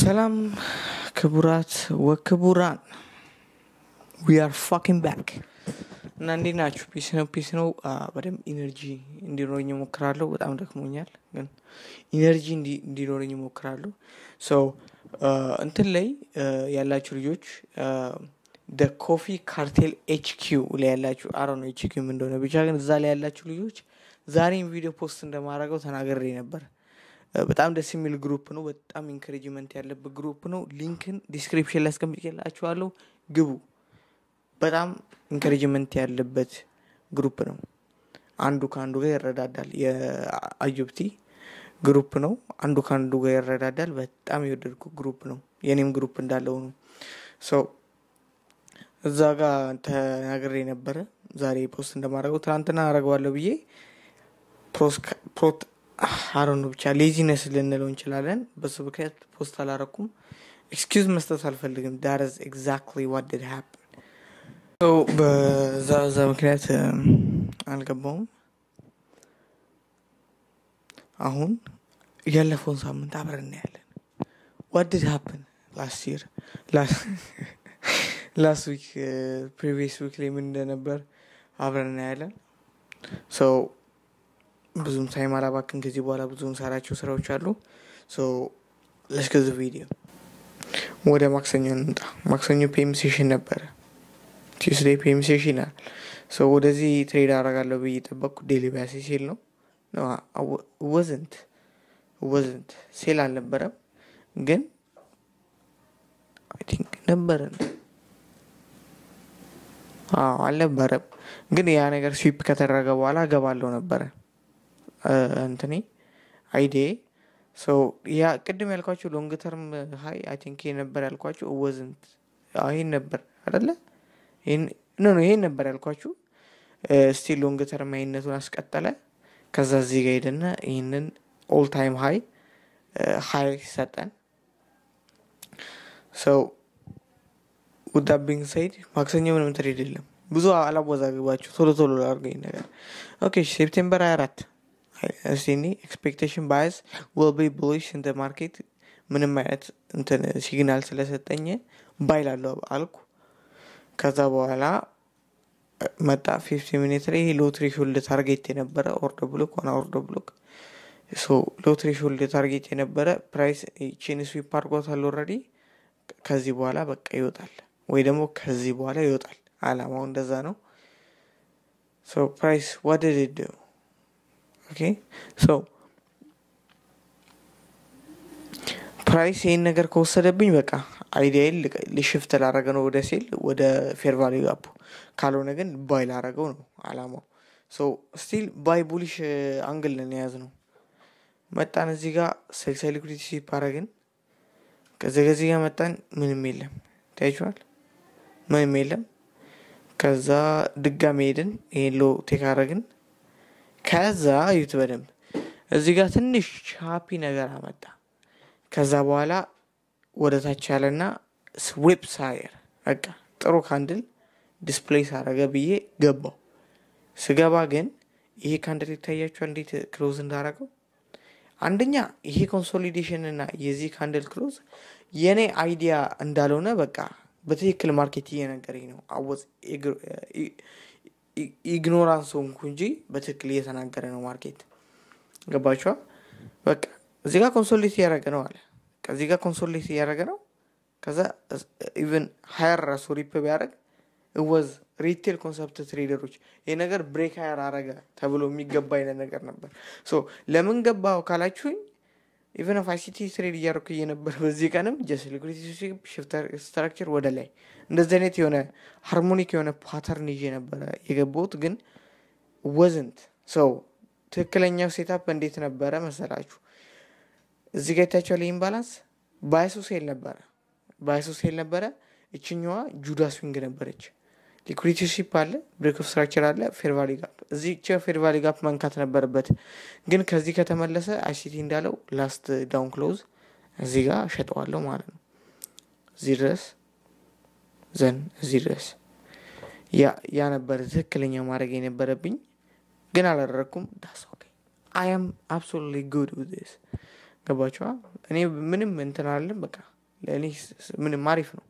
ሰላም ክቡራት ወክቡራን we are fucking back እና እንዴት ናችሁ? ፒስ ነው በደም ኢነርጂ እንዲኖረኝ እሞክራለሁ። በጣም ደክሞኛል ግን ኢነርጂ እንዲኖረኝ እሞክራለሁ። ሶ እንትን ላይ ያላችሁ ልጆች the coffee cartel HQ ላይ ያላችሁ አሮን HQ ምን እንደሆነ ብቻ ግን እዛ ላይ ያላችሁ ልጆች ዛሬም ቪዲዮ ፖስት እንደማደርገው ተናግሬ ነበር። በጣም ደስ የሚል ግሩፕ ነው። በጣም ኢንከሬጅመንት ያለበት ግሩፕ ነው። ሊንክን ዲስክሪፕሽን ላይ አስቀምጬላችኋለሁ፣ ግቡ። በጣም ኢንከሬጅመንት ያለበት ግሩፕ ነው። አንዱ ካንዱ ጋር ይረዳዳል። የአዩብቲ ግሩፕ ነው። አንዱ ካንዱ ጋር ይረዳዳል። በጣም የወደድኩ ግሩፕ ነው። የኔም ግሩፕ እንዳለው ነው። ሶ እዛ ጋር ተናግሬ ነበር። ዛሬ ፖስት እንደማደርገው ትናንትና አደርገዋለሁ ብዬ አሮን ብቻ ሌዚነስ ልንለው እንችላለን። በሱ ምክንያት ፖስት አላረኩም። ኤክስኪውዝ መስጠት አልፈልግም። that is exactly what did happen. so በዛ ምክንያት አልገባውም። አሁን ያለፈውን ሳምንት አብረን እናያለን። what did happen last week previous week ላይ ምን እንደነበር አብረን እናያለን። so ብዙም ታይም አላባክን። ከዚህ በኋላ ብዙም ሰራቸው ስራዎች አሉ። so let's go to the video. ወደ ማክሰኞ እንጣ። ማክሰኞ ፔም ሴሽን ነበር። ቱስዴይ ፔም ሴሽን አለ። so ወደዚህ ትሬድ አደርጋለሁ ብዬ ጠበቅኩ። ዴሊ ባሲ ሴል ነው no wasn't ሴል አልነበረም ግን I think ነበረ አልነበረም ግን ያ ነገር ስዊፕ ከተደረገ በኋላ ገባለው ነበር አንተኒ አይዲ so ያ ቅድም ያልኳችሁ ሎንግ ተርም ሃይ I think ነበር ያልኳችሁ wasn't ይሄን ነበር አይደለ? ይሄን ነበር ያልኳችሁ። ስቲል ሎንግ ተርም አይነቱን አስቀጠለ። ከዛ እዚህ ጋር ሄደና ይሄንን ኦል ታይም ሃይ ሰጠን። so with that being said ማክሰኞ ምንም ትሬድ የለም። ብዙ አላወዛግባችሁ ቶሎ አድርገኝ ነገር ኦኬ። ሴፕቴምበር 24 any expectation bias will be bullish in the market ምንም አይነት እንትን ሲግናል ስለሰጠኝ ባይ ላለው አልኩ። ከዛ በኋላ መጣ 50 ሚኒት ላይ ሎ ትሬሾልድ ታርጌት የነበረ ኦርደር ብሎክ so ሎ ትሬሾልድ ታርጌት የነበረ ፕራይስ ቼን ስዊፕ አድርጓታል ኦልሬዲ። ከዚህ በኋላ በቃ ይወጣል ወይ ደግሞ ከዚህ በኋላ ይወጣል። አላማው እንደዛ ነው። so price what did it do? okay so ፕራይስ ይሄን ነገር ከወሰደብኝ በቃ አይዲያል ለሽፍት ላደረገ ነው ወደ ሴል ወደ ፌር ቫልዩ አፕ። ካልሆነ ግን ባይ ላደረገው ነው አላማው። so still ባይ ቡሊሽ አንግል ነው ያዝነው። መጣን እዚህ ጋር ሴልስ ሊኩዊዲቲ ሲፓረግን ከዚህ ጋር መጣን ምንም የለም ታይቷል። ምንም የለም። ከዛ ድጋሜ ሄድን ይሄን ሎ ቴክ አረግን። ከዛ ዩት በደንብ እዚህ ጋር ትንሽ ቻፒ ነገር አመጣ። ከዛ በኋላ ወደ ታች ያለና ስዊፕ ሳየር በቃ ጥሩ ካንድል ዲስፕሌይ አረገ ብዬ ገባው። ስገባ ግን ይሄ ካንድል ይታያችኋል እንዴት ክሎዝ እንዳደረገው። አንደኛ ይሄ ኮንሶሊዴሽን እና የዚህ ካንድል ክሎዝ የኔ አይዲያ እንዳልሆነ በቃ በትክክል ማርኬት እየነገረኝ ነው። አወዝ ኢግኖራንስ ሆንኩ እንጂ በትክክል እየተናገረ ነው ማርኬት። ገባችኋ? በቃ እዚህ ጋር ኮንሶሊዴት ያደረገ ነው አለ። ከዚህ ጋር ኮንሶሊዴት ያደረገ ነው። ከዛ ኢቭን ሃየር ራሱ ሪፕ ቢያደርግ it was ሪቴል ኮንሰፕት ትሬደሮች ይሄ ነገር ብሬክ ሃየር አረገ ተብሎ የሚገባ አይነት ነገር ነበር። so ለምን ገባው ካላችሁኝ ኢቭን ፋሲቲ ትሬድ እያደረኩ ነበር። በዚህ ቀንም ጀስት ሊኩዊዲቲ ሽፍተር ስትራክቸር ወደ ላይ እንደዚህ አይነት የሆነ ሃርሞኒክ የሆነ ፓተርን ይዤ ነበር የገባሁት ግን wasn't so ትክክለኛው ሴትአፕ እንዴት ነበር መሰላችሁ? እዚህ ጋር ታቻለ ኢምባላንስ ባይሱ ሴል ነበረ። እቺኛዋ ጁዳ ስዊንግ ነበረች። ሊኩዊዲቲ ሺፕ አለ፣ ብሬክ ኦፍ ስትራክቸር አለ፣ ፌር ቫልዩ ጋፕ። እዚህ ፌር ቫልዩ ጋፕ መንካት ነበረበት ግን ከዚህ ከተመለሰ አይሲቲ እንዳለው ላስት ዳውን ክሎዝ እዚህ ጋር ሸጠዋለሁ ማለት ነው። እዚህ ድረስ ያ ነበር ትክክለኛ ማድረግ የነበረብኝ ግን አላደረኩም። that's okay. I am absolutely good with this ገባችኋ እኔ ምንም እንትን አይደለም በቃ ለኔ ምንም አሪፍ ነው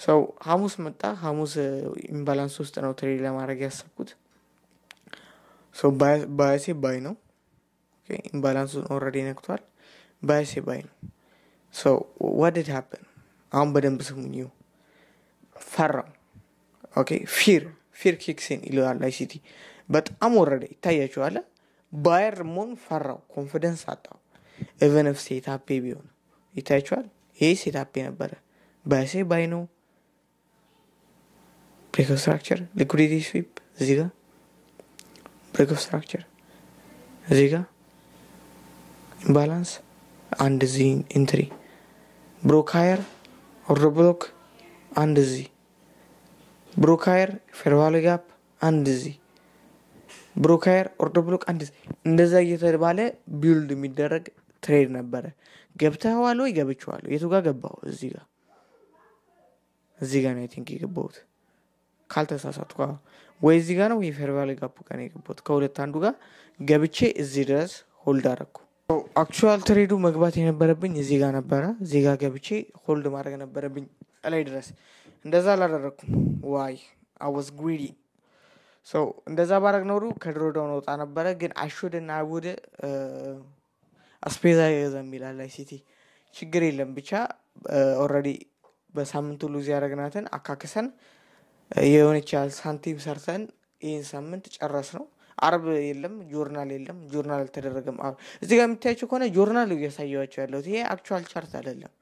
ሰው ሐሙስ መጣ ሐሙስ ኢምባላንስ ውስጥ ነው ትሬድ ለማድረግ ያሰብኩት ሰው ባይሴ ባይ ነው ኦኬ ኢምባላንሱን ኦሬዲ ነክቷል ባይሴ ባይ ነው so what did happen አሁን በደንብ ስሙኝ ፈራው ኦኬ ፊር ኪክሲን ይላል አይሲቲ በጣም ወረደ ይታያችኋል ባየር ሞን ፈራው ኮንፊደንስ አጣው even if ሴታፕ ቢሆን ይታያችኋል ይሄ ሴታፕ ነበር ባይሴ ባይ ነው break of structure liquidity sweep እዚህ ጋር break of structure እዚህ ጋር imbalance and the entry broke higher order block and the broke higher fair value gap and the broke higher order block and እንደዛ እየተባለ ቢልድ የሚደረግ ትሬድ ነበር ገብተዋል ወይ ገብቻለሁ የቱ ጋር ገባው እዚህ ጋር ነው አይ ቲንክ የገባሁት ካልተሳሳትኩ ወይ እዚህ ጋር ነው የፌር ቫልዩ ጋፕ ጋር ነው የገባሁት ከሁለት አንዱ ጋር ገብቼ እዚህ ድረስ ሆልድ አደረኩ አክቹዋል ትሬዱ መግባት የነበረብኝ እዚህ ጋር ነበር እዚህ ጋር ገብቼ ሆልድ ማድረግ ነበረብኝ ላይ ድረስ እንደዛ አላደረኩም why I was greedy so እንደዛ ባረግ ኖሩ ከድሮ ዳውን ወጣ ነበር ግን I shouldn't I would አስፔዛ የዘም ይላል አይሲቲ ችግር የለም ብቻ ኦሬዲ በሳምንቱ ሉዝ ያደረግናትን አካክሰን የሆነች ሳንቲም ሰርተን ይሄን ሳምንት ጨረስ ነው አርብ የለም ጆርናል አልተደረገም እዚህ ጋር የምታዩት ከሆነ ጆርናል እያሳያችሁ ያለው ይሄ አክቹዋል ቻርት አይደለም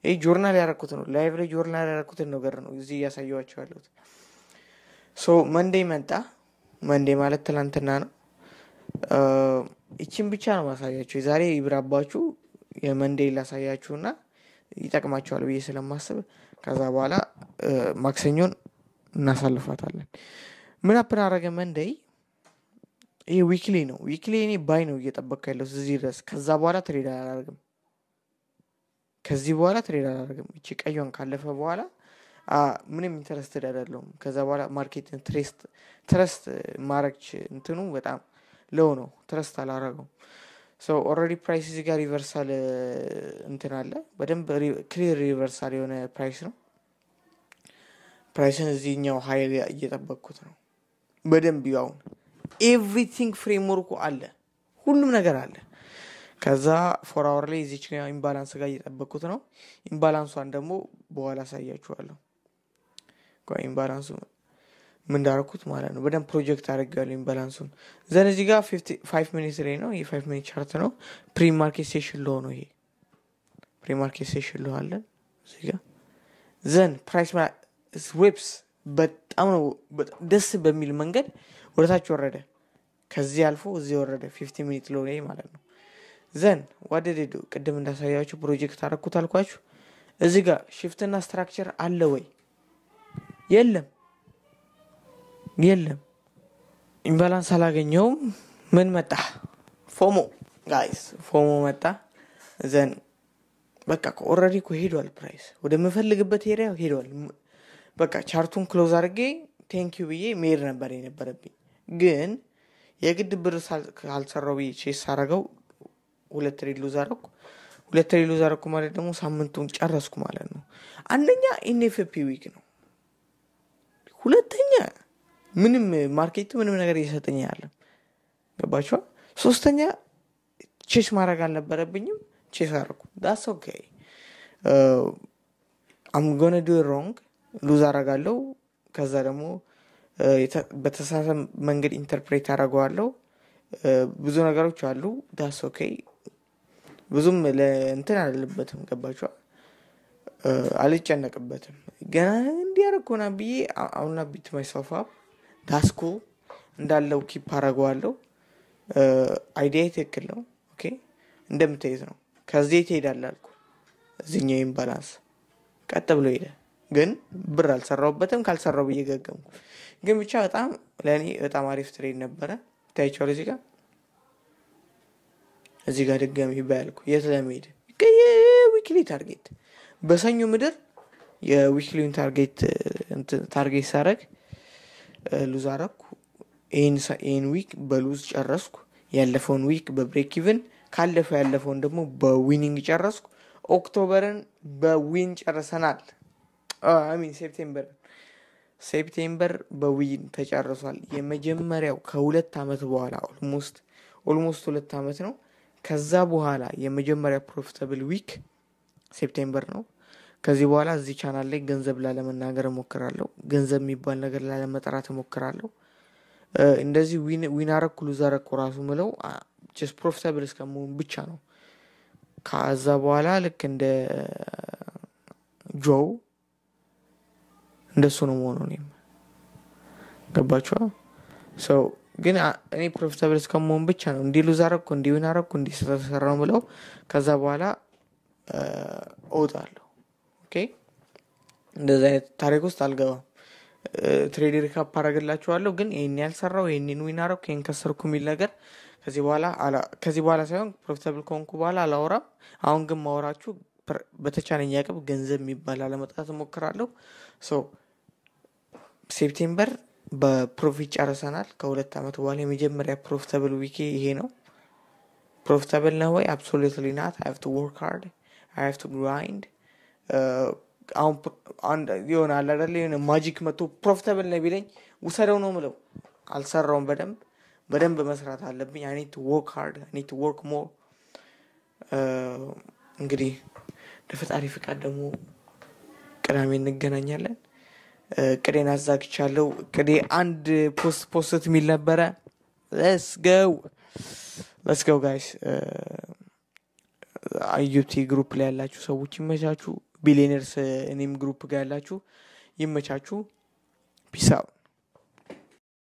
ይሄ ጆርናል ያደረኩት ነው ላይቭ ላይ ጆርናል ያደረኩት ነገር ነው እዚህ እያሳያችሁ ያለው ሶ መንዴ ማለት ትላንትና ነው እቺን ብቻ ነው ማሳያችሁ ዛሬ ይብራባችሁ የመንዴ ላሳያችሁና ይጠቅማችኋል ብዬ ስለማስብ ከዛ በኋላ ማክሰኞን እናሳልፋታለን ምን አፕራረገ መንዴ ይሄ ዊክሊ ነው እኔ ባይ ነው እየጠበቀ ያለው እዚህ ድረስ ከዛ በኋላ ትሬድ አላደርግም እቺ ቀዩን ካለፈ በኋላ ምንም ኢንተረስትድ አይደለም ከዛ በኋላ ማርኬትን ትረስት ማረክች እንትኑ በጣም ሎው ነው ትረስት አላረገው so already price እዚህ ጋር ሪቨርሳል እንትን አለ በደንብ ክሊር ሪቨርሳል የሆነ ፕራይስ ነው ፕራይስን እዚህኛው ሃይል እየጠበቅኩት ነው በደንብ ያው ኤቭሪቲንግ ፍሬምወርኩ አለ ሁሉም ነገር አለ ከዛ 4 hour ላይ እዚች ኢምባላንስ ጋር እየጠበቅኩት ነው ኢምባላንሷን ደግሞ በኋላ ሳያችኋለሁ ኢምባላንሱ ምን እንዳረኩት ማለት ነው በደንብ ፕሮጀክት አድርጋለሁ ኢምባላንሱን ዘን እዚህ ጋር 55 ሚኒትስ ላይ ነው ይሄ 5 ሚኒት ቻርት ነው ፕሪ ማርኬት ሴሽን ሎ ነው ይሄ ፕሪ ማርኬት ሴሽን ሎ አለ እዚህ ጋር ዘን ፕራይስ ስዊፕስ በጣም ነው ደስ በሚል መንገድ ወደታች ወረደ ከዚህ አልፎ እዚህ ወረደ 50 ሚኒት ሎ ላይ ማለት ነው ዘን what did it do ቅድም እንዳሳያችሁ ፕሮጀክት አደረኩት አልኳችሁ እዚህ ጋር shift እና ስትራክቸር አለ ወይ የለም ኢምባላንስ አላገኘውም ምን መጣ ፎሞ መጣ ዘን በቃ ኦሬዲ ሄዷል ፕራይስ ወደ መፈልግበት ኤሪያ ሄዷል በቃ ቻርቱን ክሎዝ አድርጌ ቴንክ ዩ ብዬ ሜር ነበር የነበረብኝ ግን የግድ ብር ካልሰራው ብዬ ቼስ አረጋው ሁለት ትሬድ ሉዝ አረኩ ማለት ደግሞ ሳምንቱን ጨረስኩ ማለት ነው አንደኛ ኢንኤፍፒ ዊክ ነው ሁለተኛ ምንም ማርኬቱ ምንም ነገር እየሰጠኝ አይደለም ገባችሁ ሶስተኛ ቼስ ማድረግ አልነበረብኝም ቼስ አደረኩ that's okay I'm going to do it wrong ሉዝ አረጋለሁ ከዛ ደግሞ በተሳሳተ መንገድ ኢንተርፕሬት አደርጋለሁ ብዙ ነገሮች አሉ that's okay ብዙም ለእንትን አይደለበትም ገባችሁ አልጨነቅበትም ገና እንዲያረኩና ብዬ አሁንና ቢት myself up that's cool እንዳለው ኪፕ አረጋለሁ አይዲያ ትክክል ነው ኦኬ እንደምትይዝ ነው ከዚህ ትሄዳለህ አልኩ እዚህኛው ኢምባላንስ ቀጥ ብሎ ሄደ ግን ብር አልሰራውበትም ካልሰራው በየገገምኩ ግን ብቻ በጣም ለኔ በጣም አሪፍ ትሬድ ነበር ታይቻው እዚህ ጋር ድጋሚ ባልኩ የተለመደ ዊክሊ ታርጌት በሰኞ ምድር የዊክሊውን ታርጌት ሳረግ ሉዝ አረኩ ኢን ዊክ በሉዝ ጨረስኩ ያለፈውን ዊክ በብሬክ ኢቭን ካለፈው ያለፈውን ደግሞ በዊኒንግ ጨረስኩ ኦክቶበርን በዊን ጨርሰናል ሴፕቴምበር በዊን ተጨርሷል የመጀመሪያው ከ2 አመት በኋላ ኦልሞስት 2 አመት ነው ከዛ በኋላ የመጀመሪያ ፕሮፊታብል ዊክ ሴፕቴምበር ነው ከዚህ በኋላ እዚህ ቻናል ላይ ገንዘብ ላለመናገር እሞክራለሁ ገንዘብ የሚባል ነገር ላለመጥራት እሞክራለሁ እንደዚህ ዊን አረኩ ሉዝ አረኩ ራሱ ምለው just profitable እስከመሆን ብቻ ነው ከዛ በኋላ ልክ እንደ ጆው እንደሱ ነው መሆኑ ነው ገባችሁ so ግን እኔ profitable እስከመሆን ብቻ ነው እንዲ ሉዝ አረኩ እንዲ ዊን አረኩ እንዲ ስለተሰራው ምለው ከዛ በኋላ እወጣለሁ ኦኬ እንደዛ ታሪክ ውስጥ አልገባም ትሬድ ሪካፕ አረጋግላችኋለሁ ግን ይሄን ያልሰራው ይሄን ዊን አረኩ ይሄን ከሰርኩ ሚል ነገር ከዚህ በኋላ ሳይሆን ፕሮፊታብል ኮንኩ በኋላ አላወራም አሁን ግን ማወራችሁ በተቻለኝ ያቀብ ገንዘብ የሚባል አለመጣት እሞክራለሁ ሶ ሴፕቴምበር በፕሮፊት ጨርሰናል ከ2 አመት በኋላ የመጀመሪያ ፕሮፊታብል ዊክ ይሄ ነው profitable ነው ወይ absolutely not I have to work hard I have to grind አሁን ይሆናል አይደል የሆነ ማጂክ መጥቶ profitable ነው ቢለኝ ውሰደው ነው ምለው አልሰራውም በደንብ መስራት አለብኝ I need to work hard I need to work more እንግዲህ ለፈጣሪ ፍቃድ ደግሞ ቅዳሜ እንገናኛለን ቅዴን አዛግቻለሁ ቅዴ አንድ ፖስት ሚል ነበረ let's go guys IUT ግሩፕ ላይ ያላችሁ ሰዎች ይመቻችሁ ቢሊየነርስ እኔም ግሩፕ ጋር ያላችሁ ይመቻችሁ peace out